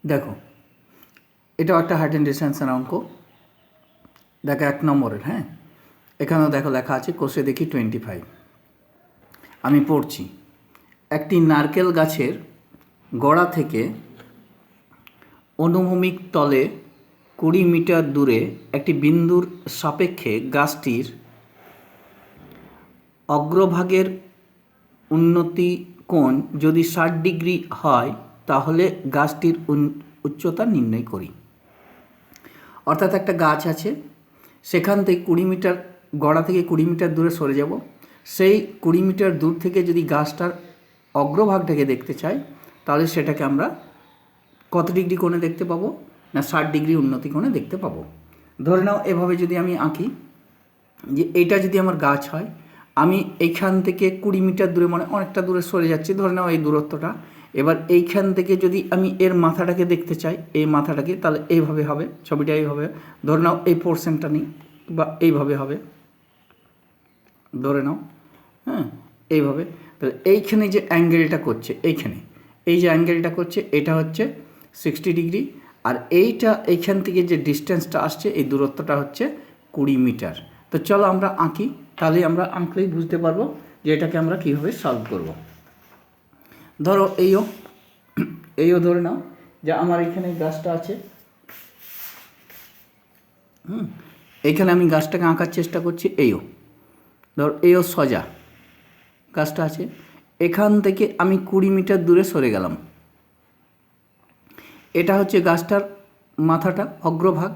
দেখো, এটাও একটা হাইট অ্যান্ড ডিস্টেন্সের অঙ্ক। দেখো 1 নম্বরের। হ্যাঁ, এখানেও দেখো লেখা আছে কোষে দেখি 25। আমি পড়ছি, একটি নারকেল গাছের গোড়া থেকে অনুভূমিক তলে 20 মিটার দূরে একটি বিন্দুর সাপেক্ষে গাছটির অগ্রভাগের উন্নতি কোণ যদি 60 ডিগ্রি হয় তাহলে গাছটির উচ্চতা নির্ণয় করি। অর্থাৎ একটা গাছ আছে, সেখান থেকে 20 মিটার, গোড়া থেকে 20 মিটার দূরে সরে যাব। সেই 20 মিটার দূর থেকে যদি গাছটার অগ্রভাগটাকে দেখতে চাই তাহলে সেটাকে আমরা কত ডিগ্রি কোণে দেখতে পাবো? না 60 ডিগ্রি উন্নতি কোণে দেখতে পাবো। ধরে নাও এভাবে যদি আমি আঁকি যে এইটা যদি আমার গাছ হয়, আমি এইখান থেকে 20 মিটার দূরে, মানে অনেকটা দূরে সরে যাচ্ছি, ধরে নাও এই দূরত্বটা। এবার এইখান থেকে যদি আমি এর মাথাটাকে দেখতে চাই, এই মাথাটাকে, তাহলে এইভাবে হবে, ছবিটা এইভাবে। ধরে নাও এই পোর্শনটা নিই, বা এইভাবে হবে, ধরে নাও। হ্যাঁ, এইভাবে। তাহলে এইখানে যে অ্যাঙ্গেলটা করছে, এইখানে এই যে অ্যাঙ্গেলটা করছে, এটা হচ্ছে 60 ডিগ্রি। আর এইখান থেকে যে ডিস্টেন্সটা আসছে, এই দূরত্বটা হচ্ছে 20 মিটার। তো চলো আমরা আঁকি, তাহলে আমরা আঁকলেই বুঝতে পারবো যে এটাকে আমরা কীভাবে সলভ করব। ধরো এইও ধরে নাও যে আমার এখানে গাছটা আছে। এইখানে আমি গাছটাকে আঁকার চেষ্টা করছি। ধরো এইও সোজা গাছটা আছে, এখান থেকে আমি 20 মিটার দূরে সরে গেলাম। এটা হচ্ছে গাছটার মাথাটা, অগ্রভাগ।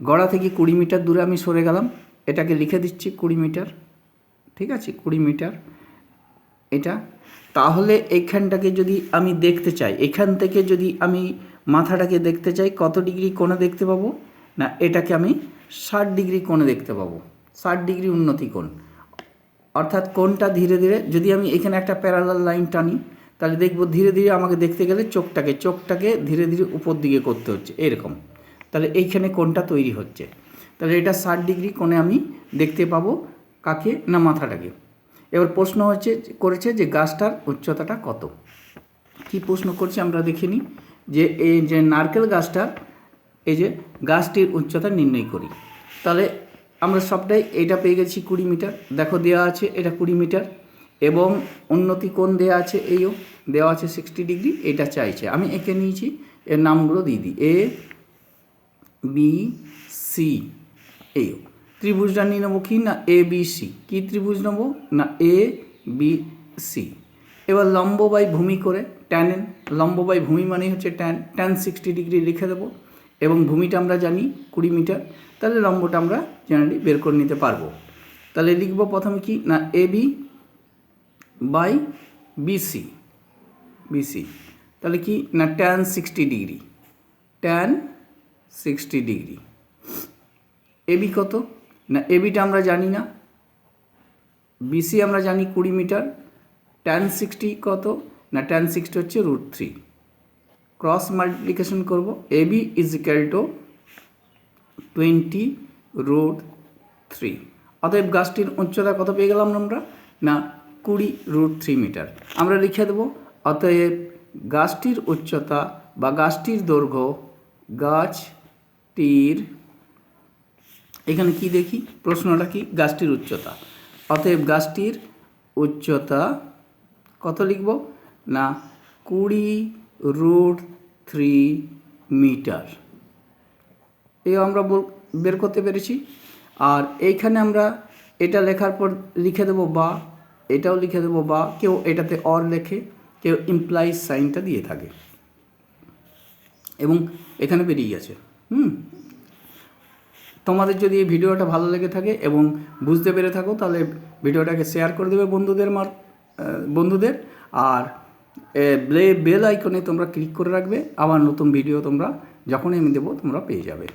গড়া থেকে 20 মিটার দূরে আমি সরে গেলাম, এটাকে লিখে দিচ্ছি 20 মিটার। ঠিক আছে, 20 মিটার এটা। তাহলে এইখানটাকে যদি আমি দেখতে চাই, এখান থেকে যদি আমি মাথাটাকে দেখতে চাই, কত ডিগ্রি কোণে দেখতে পাবো? না এটাকে আমি 60 ডিগ্রি কোণে দেখতে পাবো, 60 ডিগ্রি উন্নতি কোণ। অর্থাৎ কোণটা ধীরে ধীরে, যদি আমি এখানে একটা প্যারালাল লাইন টানি, তাহলে দেখবো ধীরে ধীরে আমাকে দেখতে গেলে চোখটাকে ধীরে ধীরে উপর দিকে করতে হচ্ছে, এরকম। তাহলে এইখানে কোণটা তৈরি হচ্ছে। তাহলে এটা 60 ডিগ্রি কোণে আমি দেখতে পাবো কাকে? না মাথাটাকে। এবার প্রশ্ন করেছে যে গাছটার উচ্চতাটা কত। কি প্রশ্ন করছে আমরা দেখে নিই। যে এই যে নারকেল গাছটার, এই যে গাছটির উচ্চতা নির্ণয় করি। তাহলে আমরা সবটাই এইটা পেয়ে গেছি 20 মিটার। দেখো দেওয়া আছে এটা 20 মিটার, এবং উন্নতি কোণ দেওয়া আছে, দেওয়া আছে 60 ডিগ্রি। এটা চাইছে, আমি এঁকে নিয়েছি, এর নামগুলো দিয়ে দিই। A B C. ত্রিভুজটা নিয়ে নেবো কি? না এ বি সি। কী ত্রিভুজ নেবো? না এ বি সি। এবার লম্ব বাই ভূমি করে ট্যান, লম্ব বাই ভূমি মানে হচ্ছে ট্যান 60 ডিগ্রি লিখে দেবো। এবং ভূমিটা আমরা জানি 20 মিটার, তাহলে লম্বটা আমরা জেনারেলি বের করে নিতে পারবো। তাহলে লিখবো প্রথমে কি? না এ বি বাই বিসি। তাহলে কি? না tan 60 degree, tan 60 degree. AB কত? না এবিটা আমরা জানি না, বিসি আমরা জানি 20 মিটার। ট্যান 60 কত? না ট্যান 60 হচ্ছে √3। ক্রস মাল্টিপ্লিকেশন করব, এবি ইজ ইকুয়াল টু 20√3। অতএব গাছটির উচ্চতা কত পেয়ে গেলাম আমরা? না 20√3 মিটার। আমরা লিখে দেবো অতএব গাছটির উচ্চতা বা গাছটির দৈর্ঘ্য, গাছটির, এখানে কি দেখি প্রশ্নটা কি? গাছটির উচ্চতা। অতএব গাছটির উচ্চতা কত লিখব? না 20√3 মিটার। এই আমরা বের করতে পেরেছি। আর এইখানে আমরা এটা লেখার পর লিখে দেবো বা, এটাও লিখে দেবো বা। কেউ এটাতে অর লেখে, কেউ ইমপ্লাইজ সাইনটা দিয়ে থাকে, এবং এখানে বেরিয়ে গেছে। তোমাদের যদি এই ভিডিওটা ভালো লেগে থাকে এবং বুঝতে পেরে থাকো, তাহলে ভিডিওটাকে শেয়ার করে দেবে বন্ধুদের। আর বেল আইকনে তোমরা ক্লিক করে রাখবে, আবার নতুন ভিডিও তোমরা যখনই আমি দেবো তোমরা পেয়ে যাবে।